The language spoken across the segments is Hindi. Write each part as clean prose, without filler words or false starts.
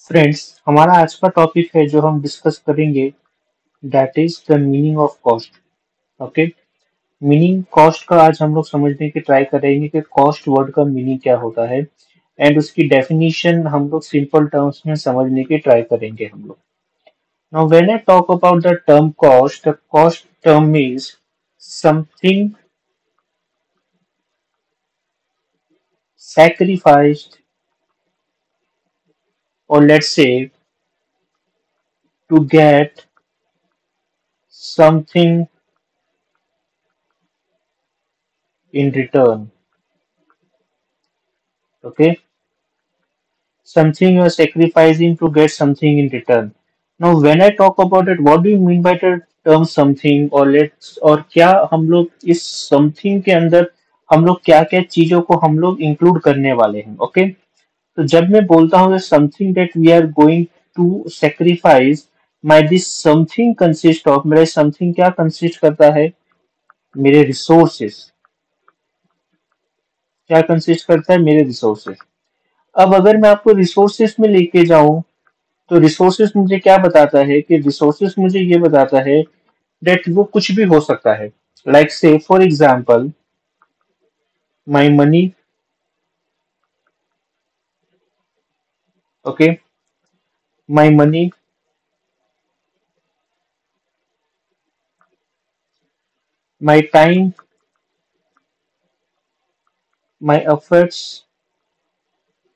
फ्रेंड्स, हमारा आज का टॉपिक है जो हम डिस्कस करेंगे, that is the meaning of cost. Okay, meaning cost का आज हम लोग समझने की ट्राई करेंगे कि कॉस्ट वर्ड का मीनिंग क्या होता है एंड उसकी डेफिनेशन हम लोग सिंपल टर्म्स में समझने की ट्राई करेंगे हम लोग। Now when I talk about the cost term means something sacrificed, or let's say to get something in return. Okay, something you are sacrificing to get something in return. Now, when I talk about it, what do you mean by the term something, or let's, और क्या हम लोग इस something के अंदर हम लोग क्या क्या चीजों को हम लोग इंक्लूड करने वाले हैं? ओके, तो जब मैं बोलता हूँ something that we are going to sacrifice, my this something consist of, मेरा समथिंग क्या कंसिस्ट करता है? मेरे रिसोर्सेस। क्या कंसिस्ट करता है? मेरे रिसोर्सेस। अब अगर मैं आपको रिसोर्सेस में लेके जाऊं, तो रिसोर्सेस मुझे क्या बताता है कि रिसोर्सेस मुझे ये बताता है दैट वो कुछ भी हो सकता है। लाइक से for example, my money. Okay, my money, my time, my efforts.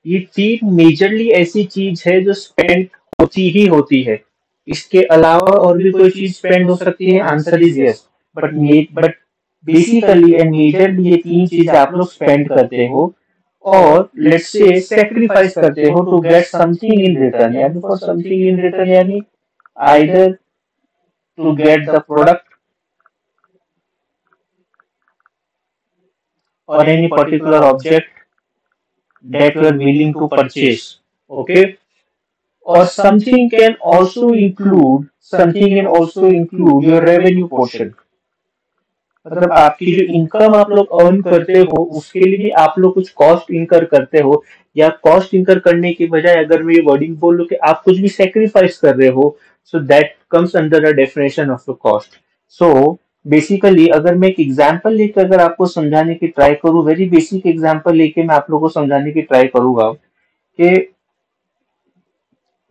ये तीन मेजरली ऐसी चीज है जो स्पेंड होती ही होती है। इसके अलावा और भी कोई चीज स्पेंड हो सकती है? Answer is yes. But basically and majorly ये तीन चीज आप लोग स्पेंड करते हो और लेट्स से सेक्रीफाइस करते हो to get something in return, यानी फॉर समथिंग इन रिटर्न, यानी either to get the product or any particular object that you are willing to purchase. Okay, or something can also include your revenue portion. मतलब आपकी जो इनकम आप लोग अर्न करते हो उसके लिए भी आप लोग कुछ कॉस्ट इनकर करते हो, या कॉस्ट इनकर करने की बजाय अगर मैं ये वर्डिंग बोलूं कि आप कुछ भी सेक्रीफाइस कर रहे हो, so that comes under a definition of the cost. So basically अगर मैं एक एग्जांपल लेकर अगर आपको समझाने की ट्राई करूं, वेरी बेसिक एग्जांपल लेके मैं आप लोगों को समझाने की ट्राई करूंगा कि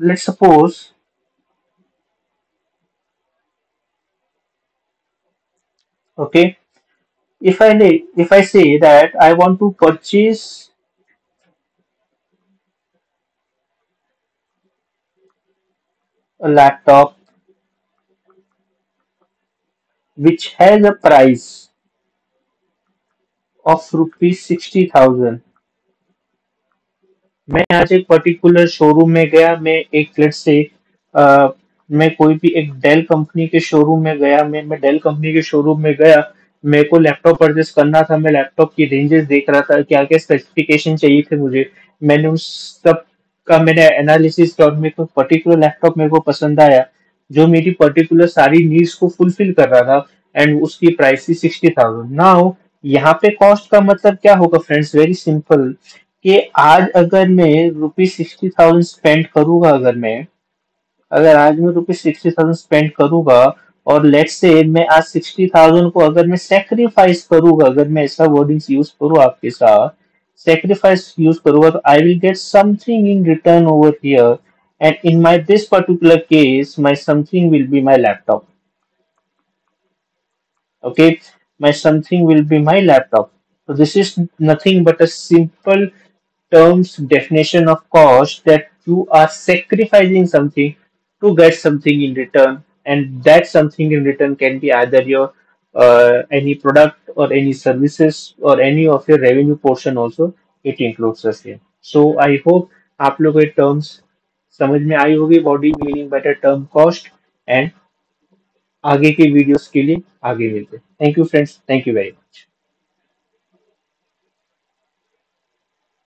let's suppose, okay, if I say that I want to purchase a laptop which has a price of rupees 60,000। मैं आज एक पर्टिकुलर शोरूम में गया, मैं एक लेट्स से मैं कोई भी एक डेल कंपनी के शोरूम में गया, मैं डेल कंपनी के शोरूम में गया, मेरे को लैपटॉप परचेस करना था, मैं लैपटॉप की रेंजेस देख रहा था, क्या क्या स्पेसिफिकेशन चाहिए थे मुझे। मैंने उस सब का मैंने एनालिसिस किया और मेरे को पर्टिकुलर लैपटॉप मेरे को पसंद आया जो मेरी पर्टिकुलर सारी नीड्स को फुलफिल कर रहा था, एंड उसकी प्राइस थी 60,000। नाउ यहाँ पे कॉस्ट का मतलब क्या होगा फ्रेंड्स? वेरी सिंपल, कि आज अगर मैं रुपीज 60,000 स्पेंड करूंगा, अगर आज मैं रुपीज 60,000 स्पेंड करूंगा और लेट्स से मैं आज 60,000 को अगर मैं सेक्रीफाइस करूंगा, अगर मैं ऐसा वर्डिंग्स यूज करूँ आपके साथ, सेक्रीफाइस यूज करूंगा, तो I will get something in return over here, and in my this particular case my something will be my laptop. Okay, my something will be my laptop. So this is nothing but a simple terms definition of cost, that you are sacrificing something to get something in return, and that something in return can be either your any product or any services or any of your revenue portion also, it includes the same. So I hope आप लोग ये terms समझ में आई होगी, body meaning better term cost, and आगे के वीडियोस के लिए आगे मिलते हैं। Thank you friends, thank you very much.